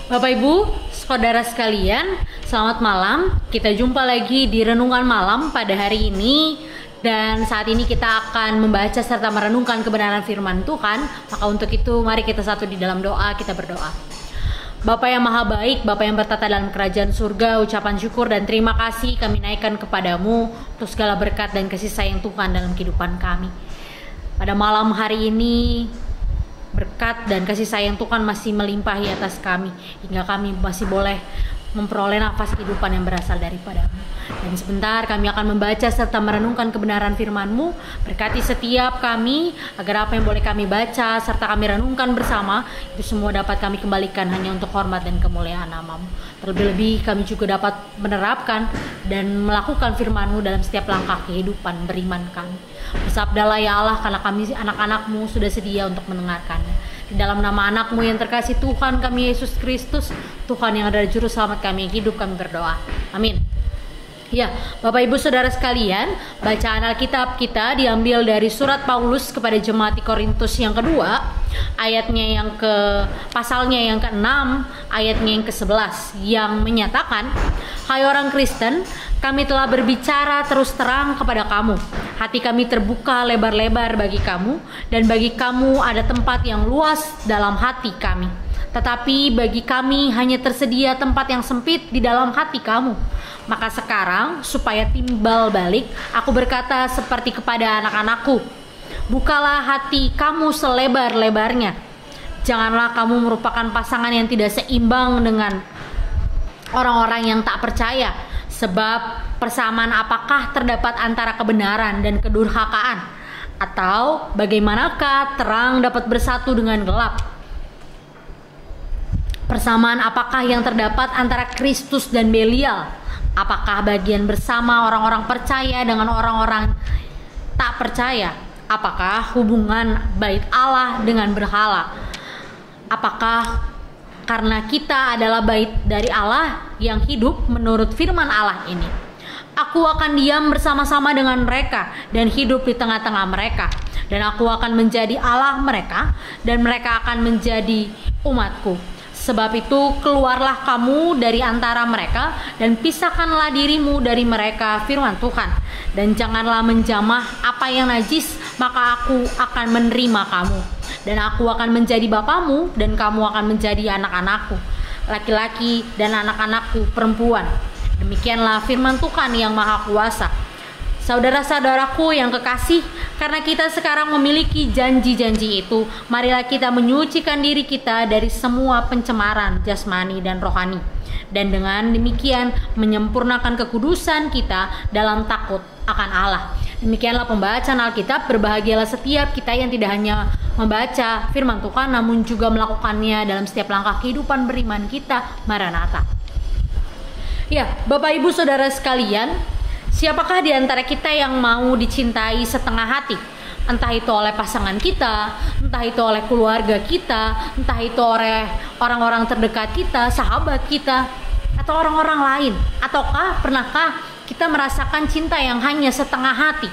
Bapak Ibu, saudara sekalian, selamat malam. Kita jumpa lagi di Renungan Malam pada hari ini. Dan saat ini kita akan membaca serta merenungkan kebenaran firman Tuhan. Maka untuk itu mari kita satu di dalam doa, kita berdoa. Bapa yang maha baik, Bapa yang bertata dalam kerajaan surga, ucapan syukur dan terima kasih kami naikkan kepadamu untuk segala berkat dan kasih sayang Tuhan dalam kehidupan kami. Pada malam hari ini, berkat dan kasih sayang Tuhan masih melimpahi atas kami, hingga kami masih boleh memperoleh nafas kehidupan yang berasal daripada-Mu. Dan sebentar kami akan membaca serta merenungkan kebenaran firman-Mu. Berkati setiap kami, agar apa yang boleh kami baca serta kami renungkan bersama, itu semua dapat kami kembalikan hanya untuk hormat dan kemuliaan nama-Mu. Terlebih-lebih kami juga dapat menerapkan dan melakukan firman-Mu dalam setiap langkah kehidupan beriman kami. Bersabdalah ya Allah, karena kami anak-anak-Mu sudah sedia untuk mendengarkannya. Di dalam nama anak-Mu yang terkasih Tuhan kami Yesus Kristus, Tuhan yang adalah juru selamat kami yang hidup, kami berdoa. Amin. Ya, Bapak Ibu Saudara sekalian, bacaan Alkitab kita diambil dari surat Paulus kepada jemaat di Korintus yang kedua, ayatnya yang pasalnya yang ke-6, ayatnya yang ke-11, yang menyatakan, "Hai orang Kristen, kami telah berbicara terus terang kepada kamu. Hati kami terbuka lebar-lebar bagi kamu, dan bagi kamu ada tempat yang luas dalam hati kami. Tetapi bagi kami hanya tersedia tempat yang sempit di dalam hati kamu. Maka sekarang, supaya timbal balik, aku berkata seperti kepada anak-anakku, bukalah hati kamu selebar-lebarnya. Janganlah kamu merupakan pasangan yang tidak seimbang dengan orang-orang yang tak percaya. Sebab persamaan apakah terdapat antara kebenaran dan kedurhakaan? Atau bagaimanakah terang dapat bersatu dengan gelap? Persamaan apakah yang terdapat antara Kristus dan Belial? Apakah bagian bersama orang-orang percaya dengan orang-orang tak percaya? Apakah hubungan bait Allah dengan berhala? Apakah karena kita adalah bait dari Allah yang hidup menurut firman Allah ini? Aku akan diam bersama-sama dengan mereka dan hidup di tengah-tengah mereka. Dan aku akan menjadi Allah mereka dan mereka akan menjadi umatku. Sebab itu keluarlah kamu dari antara mereka dan pisahkanlah dirimu dari mereka, firman Tuhan. Dan janganlah menjamah apa yang najis, maka aku akan menerima kamu. Dan aku akan menjadi bapamu dan kamu akan menjadi anak-anakku, laki-laki dan anak-anakku perempuan. Demikianlah firman Tuhan yang maha kuasa. Saudara-saudaraku yang kekasih, karena kita sekarang memiliki janji-janji itu, marilah kita menyucikan diri kita dari semua pencemaran jasmani dan rohani. Dan dengan demikian menyempurnakan kekudusan kita dalam takut akan Allah. Demikianlah pembacaan Alkitab. Berbahagialah setiap kita yang tidak hanya membaca firman Tuhan, namun juga melakukannya dalam setiap langkah kehidupan beriman kita. Maranatha. Ya, Bapak Ibu Saudara sekalian, siapakah di antara kita yang mau dicintai setengah hati? Entah itu oleh pasangan kita, entah itu oleh keluarga kita, entah itu oleh orang-orang terdekat kita, sahabat kita, atau orang-orang lain. Ataukah pernahkah kita merasakan cinta yang hanya setengah hati?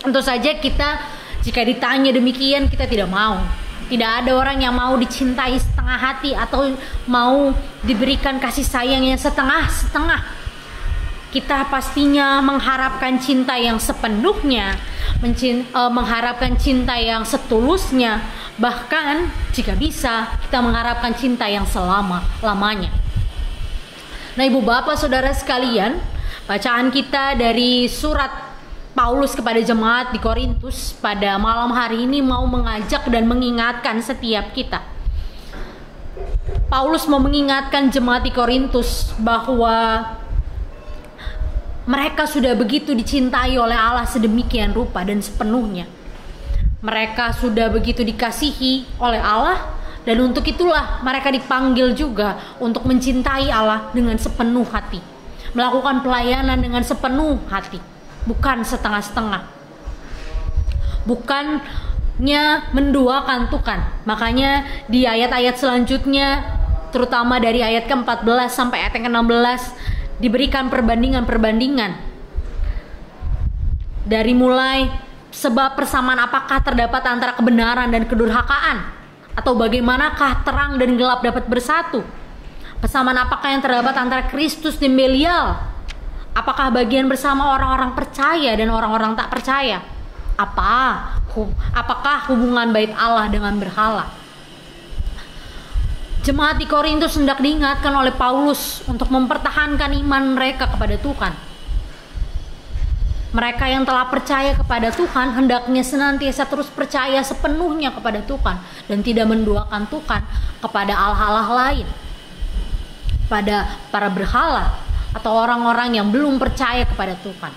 Tentu saja kita, jika ditanya demikian, kita tidak mau. Tidak ada orang yang mau dicintai setengah hati atau mau diberikan kasih sayang yang setengah-setengah. Kita pastinya mengharapkan cinta yang sepenuhnya, mengharapkan cinta yang setulusnya, bahkan jika bisa kita mengharapkan cinta yang selama-lamanya. Nah, Ibu Bapak Saudara sekalian, bacaan kita dari surat Paulus kepada jemaat di Korintus pada malam hari ini mau mengajak dan mengingatkan setiap kita. Paulus mau mengingatkan jemaat di Korintus bahwa mereka sudah begitu dicintai oleh Allah sedemikian rupa dan sepenuhnya. Mereka sudah begitu dikasihi oleh Allah, dan untuk itulah mereka dipanggil juga untuk mencintai Allah dengan sepenuh hati, melakukan pelayanan dengan sepenuh hati, bukan setengah-setengah, bukannya menduakan Tuhan. Makanya di ayat-ayat selanjutnya, terutama dari ayat ke-14 sampai ayat ke-16, diberikan perbandingan-perbandingan. Dari mulai sebab persamaan apakah terdapat antara kebenaran dan kedurhakaan, atau bagaimanakah terang dan gelap dapat bersatu. Persamaan apakah yang terdapat antara Kristus dan Belial? Apakah bagian bersama orang-orang percaya dan orang-orang tak percaya? Apakah hubungan bait Allah dengan berhala? Jemaat di Korintus hendak diingatkan oleh Paulus untuk mempertahankan iman mereka kepada Tuhan. Mereka yang telah percaya kepada Tuhan hendaknya senantiasa terus percaya sepenuhnya kepada Tuhan dan tidak menduakan Tuhan kepada allah-allah lain, pada para berhala atau orang-orang yang belum percaya kepada Tuhan.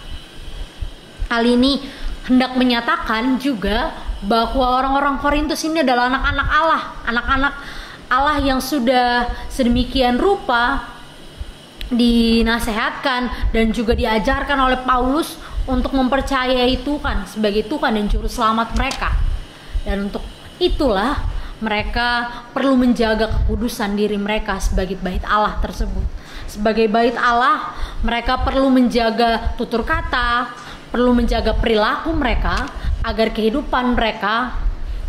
Hal ini hendak menyatakan juga bahwa orang-orang Korintus ini adalah anak-anak Allah, anak-anak Allah yang sudah sedemikian rupa dinasehatkan dan juga diajarkan oleh Paulus untuk mempercayai Tuhan sebagai Tuhan dan juru selamat mereka. Dan untuk itulah mereka perlu menjaga kekudusan diri mereka sebagai bait Allah tersebut. Sebagai bait Allah, mereka perlu menjaga tutur kata, perlu menjaga perilaku mereka agar kehidupan mereka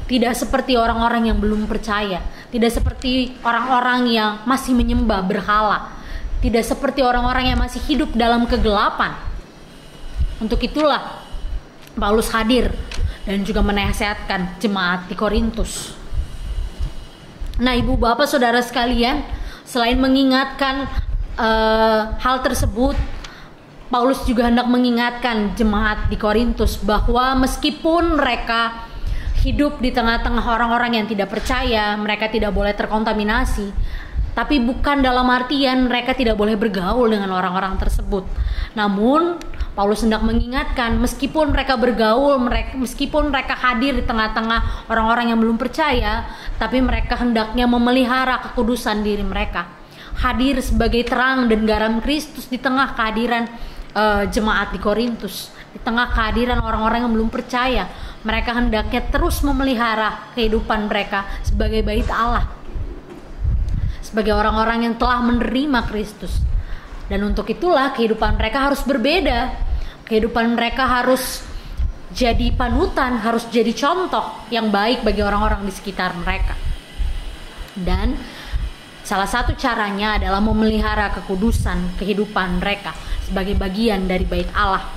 tidak seperti orang-orang yang belum percaya, tidak seperti orang-orang yang masih menyembah berhala, tidak seperti orang-orang yang masih hidup dalam kegelapan. Untuk itulah Paulus hadir dan juga menasihatkan jemaat di Korintus. Nah, ibu bapak saudara sekalian, selain mengingatkan hal tersebut, Paulus juga hendak mengingatkan jemaat di Korintus bahwa meskipun mereka hidup di tengah-tengah orang-orang yang tidak percaya, mereka tidak boleh terkontaminasi, tapi bukan dalam artian mereka tidak boleh bergaul dengan orang-orang tersebut. Namun Paulus hendak mengingatkan, meskipun mereka bergaul, meskipun mereka hadir di tengah-tengah orang-orang yang belum percaya, tapi mereka hendaknya memelihara kekudusan diri mereka, hadir sebagai terang dan garam Kristus di tengah kehadiran jemaat di Korintus, di tengah kehadiran orang-orang yang belum percaya. Mereka hendaknya terus memelihara kehidupan mereka sebagai bait Allah, sebagai orang-orang yang telah menerima Kristus. Dan untuk itulah kehidupan mereka harus berbeda. Kehidupan mereka harus jadi panutan, harus jadi contoh yang baik bagi orang-orang di sekitar mereka. Dan salah satu caranya adalah memelihara kekudusan kehidupan mereka sebagai bagian dari bait Allah.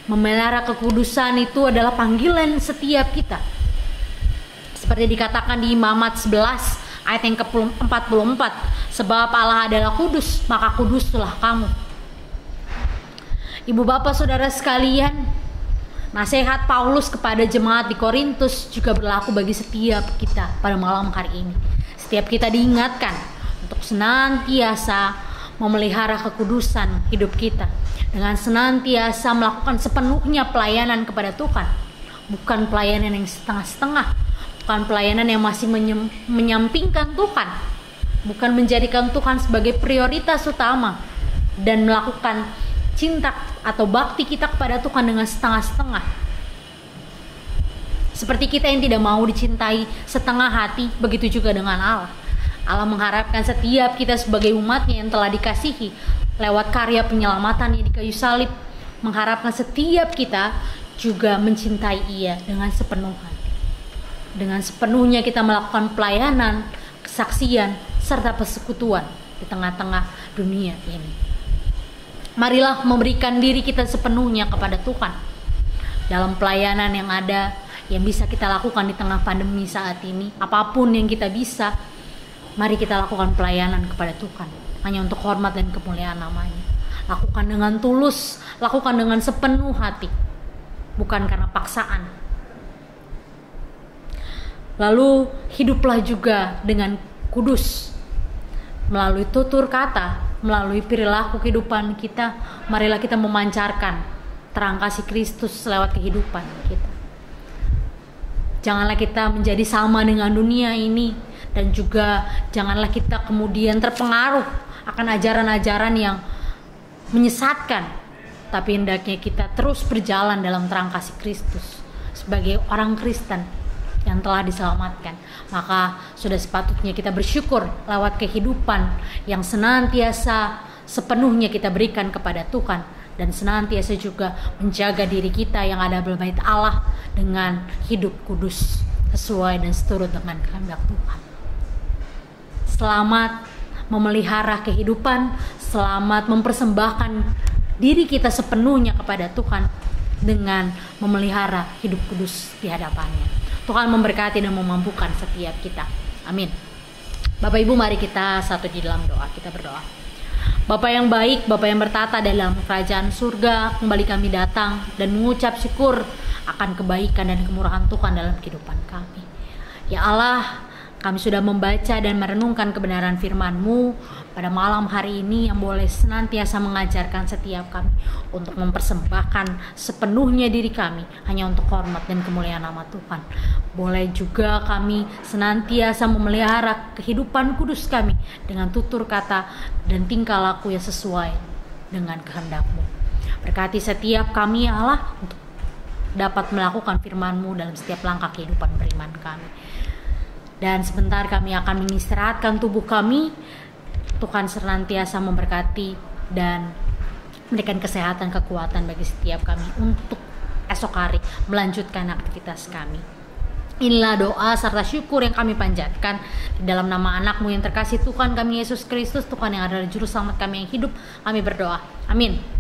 Memelihara kekudusan itu adalah panggilan setiap kita. Seperti dikatakan di Imamat 11 ayat yang ke-44, sebab Allah adalah kudus, maka kuduslah kamu. Ibu bapak saudara sekalian, nasihat Paulus kepada jemaat di Korintus juga berlaku bagi setiap kita pada malam hari ini. Setiap kita diingatkan untuk senantiasa memelihara kekudusan hidup kita, dengan senantiasa melakukan sepenuhnya pelayanan kepada Tuhan, bukan pelayanan yang setengah-setengah, bukan pelayanan yang masih menyampingkan Tuhan, bukan menjadikan Tuhan sebagai prioritas utama, dan melakukan cinta atau bakti kita kepada Tuhan dengan setengah-setengah. Seperti kita yang tidak mau dicintai setengah hati, begitu juga dengan Allah. Allah mengharapkan setiap kita sebagai umatnya yang telah dikasihi lewat karya penyelamatannya di kayu salib, mengharapkan setiap kita juga mencintai Ia dengan sepenuh hati. Dengan sepenuhnya kita melakukan pelayanan, kesaksian, serta persekutuan di tengah-tengah dunia ini. Marilah memberikan diri kita sepenuhnya kepada Tuhan dalam pelayanan yang ada, yang bisa kita lakukan di tengah pandemi saat ini. Apapun yang kita bisa, mari kita lakukan pelayanan kepada Tuhan, hanya untuk hormat dan kemuliaan namanya. Lakukan dengan tulus, lakukan dengan sepenuh hati, bukan karena paksaan. Lalu hiduplah juga dengan kudus melalui tutur kata, melalui perilaku kehidupan kita. Marilah kita memancarkan terang kasih Kristus lewat kehidupan kita. Janganlah kita menjadi sama dengan dunia ini, dan juga janganlah kita kemudian terpengaruh akan ajaran-ajaran yang menyesatkan, tapi hendaknya kita terus berjalan dalam terang kasih Kristus sebagai orang Kristen yang telah diselamatkan. Maka sudah sepatutnya kita bersyukur lewat kehidupan yang senantiasa sepenuhnya kita berikan kepada Tuhan, dan senantiasa juga menjaga diri kita yang ada dalam bait Allah dengan hidup kudus sesuai dan seturut dengan kehendak Tuhan. selamat memelihara kehidupan, selamat mempersembahkan diri kita sepenuhnya kepada Tuhan dengan memelihara hidup kudus di hadapannya. Tuhan memberkati dan memampukan setiap kita. Amin. Bapak Ibu, mari kita satu di dalam doa. Kita berdoa. Bapa yang baik, Bapa yang bertata dalam kerajaan surga, kembali kami datang dan mengucap syukur akan kebaikan dan kemurahan Tuhan dalam kehidupan kami. Ya Allah, kami sudah membaca dan merenungkan kebenaran firman-Mu pada malam hari ini yang boleh senantiasa mengajarkan setiap kami untuk mempersembahkan sepenuhnya diri kami hanya untuk hormat dan kemuliaan nama Tuhan. Boleh juga kami senantiasa memelihara kehidupan kudus kami dengan tutur kata dan tingkah laku yang sesuai dengan kehendak-Mu. Berkati setiap kami ya Allah untuk dapat melakukan firman-Mu dalam setiap langkah kehidupan beriman kami. Dan sebentar kami akan mengistirahatkan tubuh kami. Tuhan senantiasa memberkati dan memberikan kesehatan, kekuatan bagi setiap kami untuk esok hari melanjutkan aktivitas kami. Inilah doa serta syukur yang kami panjatkan di dalam nama anak-Mu yang terkasih Tuhan kami Yesus Kristus, Tuhan yang adalah juru selamat kami yang hidup. Kami berdoa. Amin.